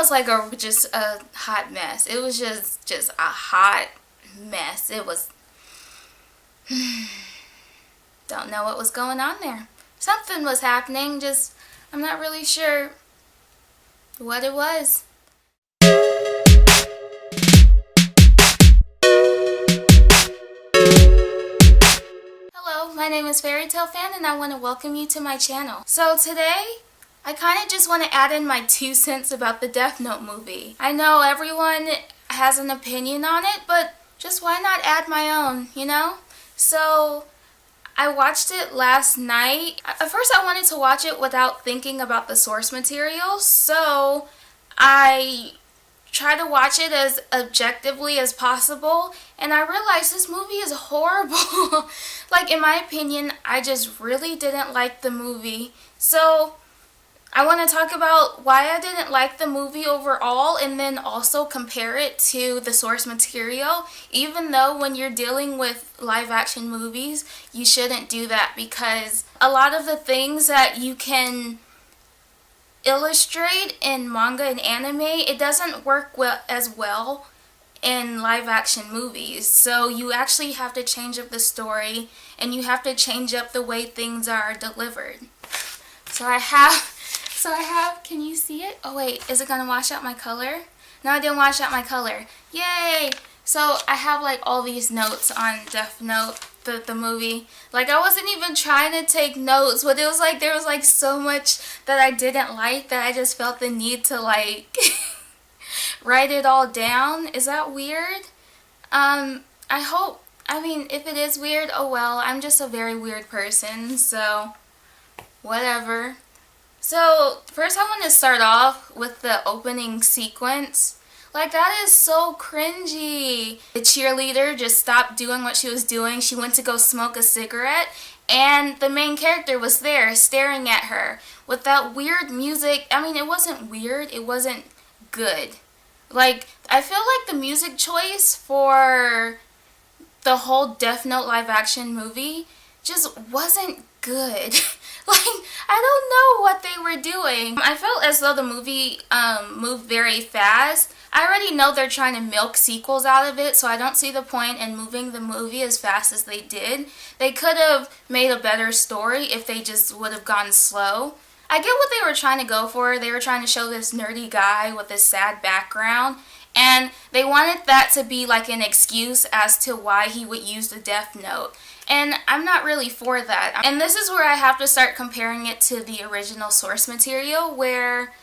was like just a hot mess. It was just a hot mess. It was don't know what was going on there. Something was happening, just I'm not really sure what it was. Hello, my name is Fairy Tale Fan and I want to welcome you to my channel. So today, I kind of just want to add in my 2 cents about the Death Note movie. I know everyone has an opinion on it, but just why not add my own, you know? So, I watched it last night. At first I wanted to watch it without thinking about the source material, so I tried to watch it as objectively as possible, and I realized this movie is horrible. Like, in my opinion, I just really didn't like the movie. So, I want to talk about why I didn't like the movie overall and then also compare it to the source material, even though when you're dealing with live action movies, you shouldn't do that because a lot of the things that you can illustrate in manga and anime, it doesn't work as well in live action movies. So you actually have to change up the story and you have to change up the way things are delivered. So I have, can you see it? Oh wait, is it gonna wash out my color? No, I didn't wash out my color. Yay! So I have like all these notes on Death Note, the movie. Like, I wasn't even trying to take notes, but it was like there was like so much that I didn't like that I just felt the need to like write it all down. Is that weird? I mean, if it is weird, oh well, I'm just a very weird person, so whatever. So, first I want to start off with the opening sequence. Like, that is so cringy. The cheerleader just stopped doing what she was doing. She went to go smoke a cigarette, and the main character was there staring at her with that weird music. I mean, it wasn't weird, it wasn't good. Like, I feel like the music choice for the whole Death Note live action movie just wasn't good. Like, I don't know what they were doing. I felt as though the movie moved very fast. I already know they're trying to milk sequels out of it, so I don't see the point in moving the movie as fast as they did. They could have made a better story if they just would have gone slow. I get what they were trying to go for. They were trying to show this nerdy guy with this sad background, and they wanted that to be like an excuse as to why he would use the Death Note. And I'm not really for that. And this is where I have to start comparing it to the original source material where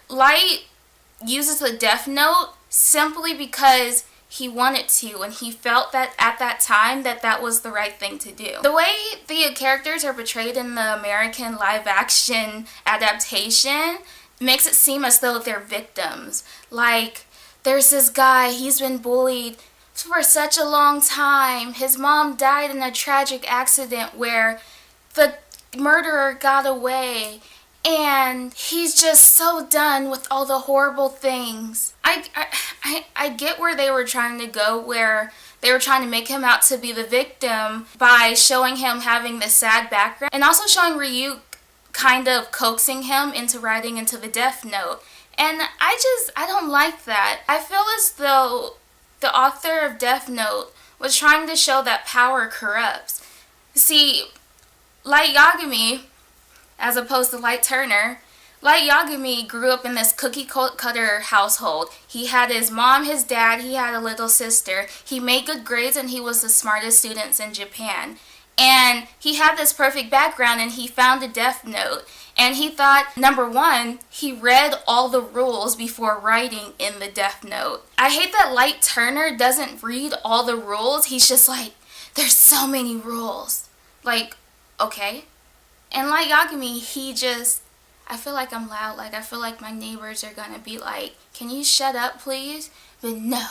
Light uses the Death Note simply because he wanted to and he felt that at that time that was the right thing to do. The way the characters are portrayed in the American live action adaptation makes it seem as though they're victims. Like, there's this guy, he's been bullied for such a long time. His mom died in a tragic accident where the murderer got away, and he's just so done with all the horrible things. I get where they were trying to go, where they were trying to make him out to be the victim by showing him having this sad background and also showing Ryuk kind of coaxing him into writing into the Death Note. And I don't like that. I feel as though the author of Death Note was trying to show that power corrupts. See, Light Yagami, as opposed to Light Turner, Light Yagami grew up in this cookie cutter household. He had his mom, his dad, he had a little sister. He made good grades and he was the smartest students in Japan. And he had this perfect background and he found a Death Note. And he thought, number one, he read all the rules before writing in the Death Note. I hate that Light Turner doesn't read all the rules. He's just like, there's so many rules. Like, okay. And Light Yagami, I feel like I'm loud. Like, I feel like my neighbors are gonna be like, can you shut up, please? But no.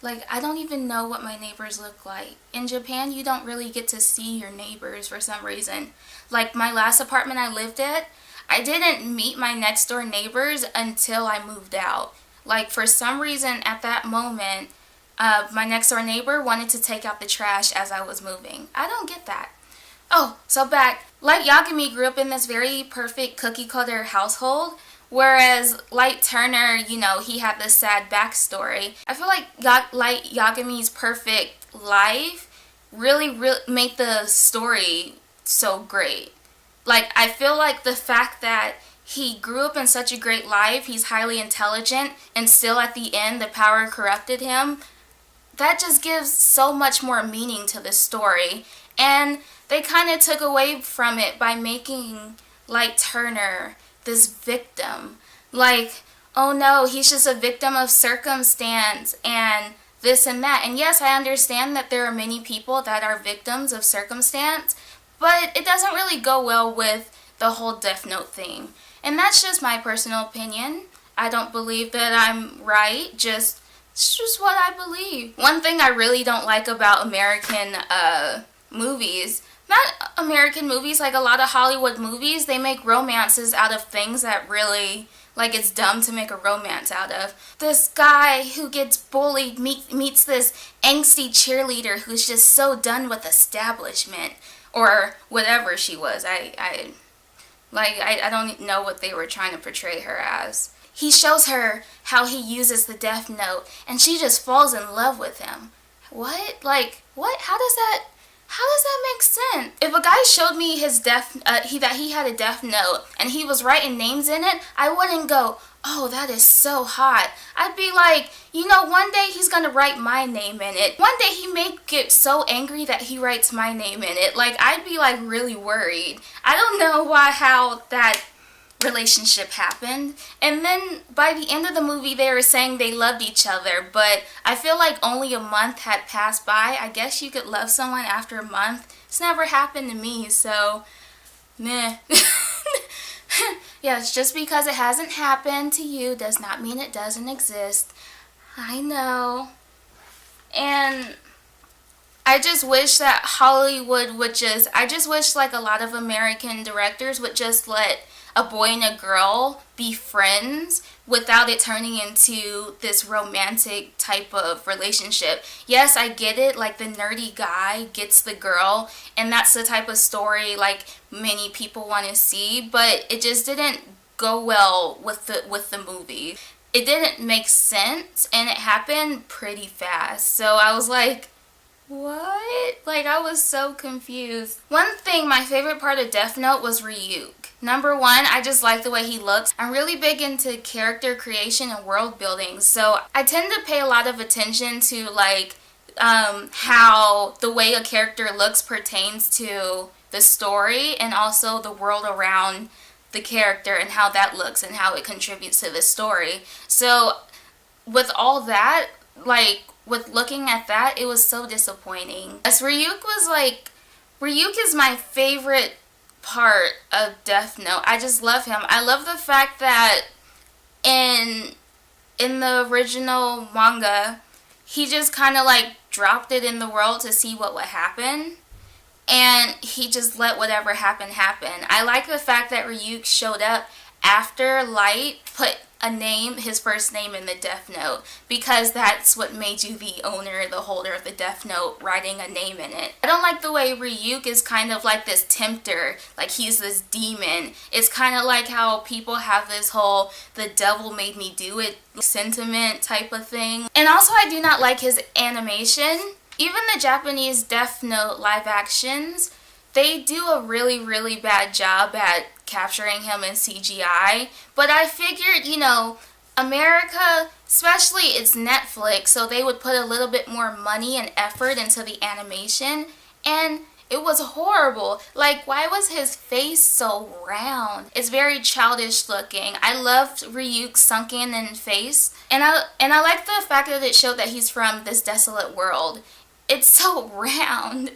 Like, I don't even know what my neighbors look like. In Japan, you don't really get to see your neighbors for some reason. Like, my last apartment I lived at, I didn't meet my next door neighbors until I moved out. Like, for some reason, at that moment, my next door neighbor wanted to take out the trash as I was moving. I don't get that. Oh, so back. Light Yagami grew up in this very perfect cookie cutter household, whereas Light Turner, you know, he had this sad backstory. I feel like Light Yagami's perfect life really made the story so great. Like, I feel like the fact that he grew up in such a great life, he's highly intelligent, and still at the end the power corrupted him, that just gives so much more meaning to the story. And they kind of took away from it by making Light Turner this victim. Like, oh no, he's just a victim of circumstance and this and that. And yes, I understand that there are many people that are victims of circumstance, but it doesn't really go well with the whole Death Note thing. And that's just my personal opinion. I don't believe that I'm right, it's just what I believe. One thing I really don't like about American movies, not American movies, like a lot of Hollywood movies, they make romances out of things that really, like, it's dumb to make a romance out of. This guy who gets bullied meets this angsty cheerleader who's just so done with establishment, or whatever she was. I don't know what they were trying to portray her as. He shows her how he uses the Death Note, and she just falls in love with him. What? Like, what? How does that make sense? If a guy showed me his that he had a Death Note and he was writing names in it, I wouldn't go, oh, that is so hot. I'd be like, you know, one day he's gonna write my name in it. One day he may get so angry that he writes my name in it. Like, I'd be like really worried. I don't know how that relationship happened. And then by the end of the movie they were saying they loved each other, but I feel like only a month had passed by. I guess you could love someone after a month. It's never happened to me, so meh. Yes, just because it hasn't happened to you does not mean it doesn't exist. I know. And I just wish that Hollywood would I just wish like a lot of American directors would just let a boy and a girl be friends without it turning into this romantic type of relationship. Yes, I get it, like the nerdy guy gets the girl, and that's the type of story like many people want to see, but it just didn't go well with the movie. It didn't make sense, and it happened pretty fast. So I was like, what? Like, I was so confused. One thing, my favorite part of Death Note was Ryuk. Number one, I just like the way he looks. I'm really big into character creation and world building, so I tend to pay a lot of attention to like how the way a character looks pertains to the story and also the world around the character and how that looks and how it contributes to the story. So with all that, like with looking at that, it was so disappointing. As Ryuk is my favorite part of Death Note. I just love him. I love the fact that in the original manga, he just kind of like dropped it in the world to see what would happen, and he just let whatever happen. I like the fact that Ryuk showed up after Light put his first name in the Death Note, because that's what made you the owner, the holder of the Death Note, writing a name in it. I don't like the way Ryuk is kind of like this tempter, like he's this demon. It's kind of like how people have this whole the devil made me do it sentiment type of thing. And also I do not like his animation. Even the Japanese Death Note live actions, they do a really, really bad job at capturing him in CGI, but I figured, you know, America, especially it's Netflix, so they would put a little bit more money and effort into the animation, and it was horrible. Like, why was his face so round? It's very childish looking. I loved Ryuk's sunken in face, and I like the fact that it showed that he's from this desolate world. It's so round.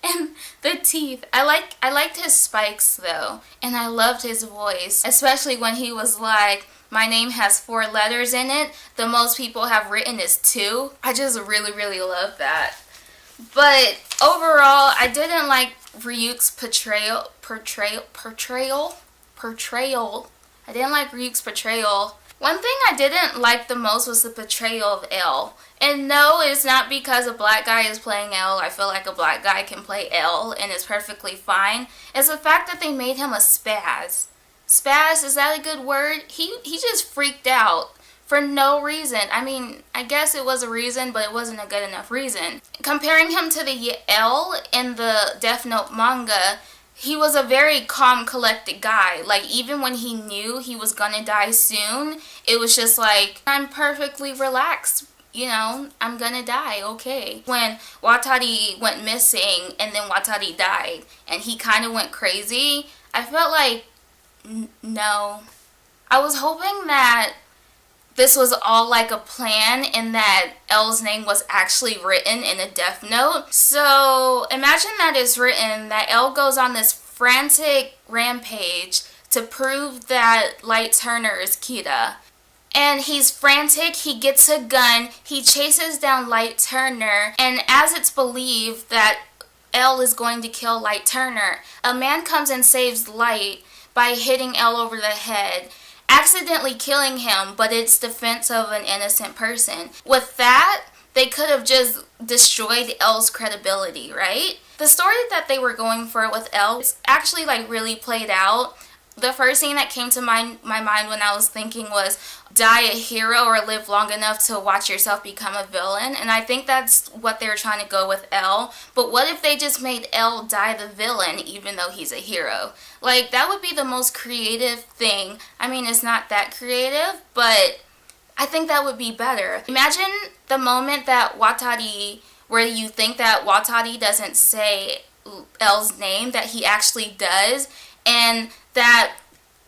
And the teeth. I liked his spikes though. And I loved his voice. Especially when he was like, my name has 4 letters in it. The most people have written is 2. I just really, really love that. But overall, I didn't like Ryuk's portrayal. I didn't like Ryuk's portrayal. One thing I didn't like the most was the portrayal of L. And no, it's not because a black guy is playing L. I feel like a black guy can play L and it's perfectly fine. It's the fact that they made him a spaz. Spaz, is that a good word? He just freaked out for no reason. I mean, I guess it was a reason, but it wasn't a good enough reason. Comparing him to the L in the Death Note manga, he was a very calm, collected guy. Like, even when he knew he was gonna die soon, it was just like, I'm perfectly relaxed. You know, I'm gonna die, okay. When Watari went missing and then Watari died and he kind of went crazy, I felt like, no. I was hoping that this was all like a plan and that L's name was actually written in a Death Note. So imagine that it's written that L goes on this frantic rampage to prove that Light Turner is Kira. And he's frantic, he gets a gun, he chases down Light Turner, and as it's believed that L is going to kill Light Turner, a man comes and saves Light by hitting L over the head, accidentally killing him, but it's defense of an innocent person. With that, they could have just destroyed L's credibility, right? The story that they were going for with L is actually like really played out. The first thing that came to my mind when I was thinking was die a hero or live long enough to watch yourself become a villain. And I think that's what they were trying to go with L. But what if they just made L die the villain even though he's a hero? Like, that would be the most creative thing. I mean, it's not that creative, but I think that would be better. Imagine the moment that Watari, where you think that Watari doesn't say L's name, that he actually does, and that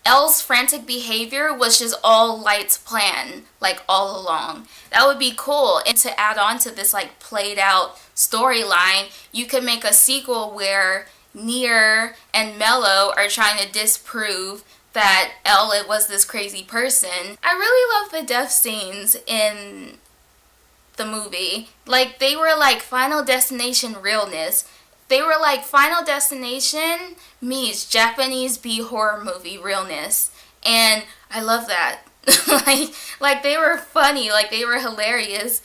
L's frantic behavior was just all Light's plan, like all along. That would be cool. And to add on to this like played out storyline, you could make a sequel where Nier and Mello are trying to disprove that L was this crazy person. I really love the death scenes in the movie. Like, they were like Final Destination realness. They were like Final Destination meets Japanese B-horror movie realness. And I love that. like they were funny, like they were hilarious.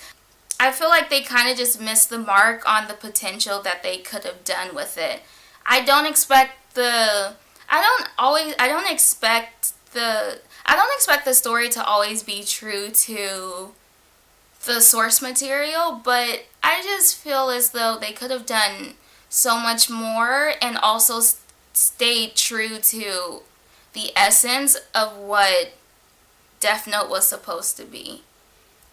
I feel like they kind of just missed the mark on the potential that they could have done with it. I don't expect the story to always be true to the source material, but I just feel as though they could have done so much more and also stayed true to the essence of what Death Note was supposed to be.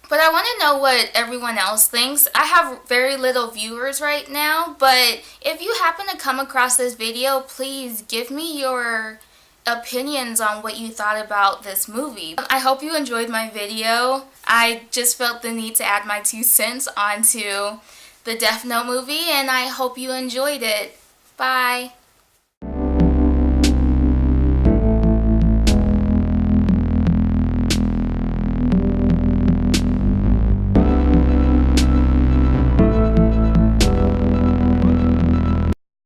But I want to know what everyone else thinks. I have very little viewers right now, but if you happen to come across this video, please give me your opinions on what you thought about this movie. I hope you enjoyed my video. I just felt the need to add my 2 cents onto the Death Note movie, and I hope you enjoyed it. Bye.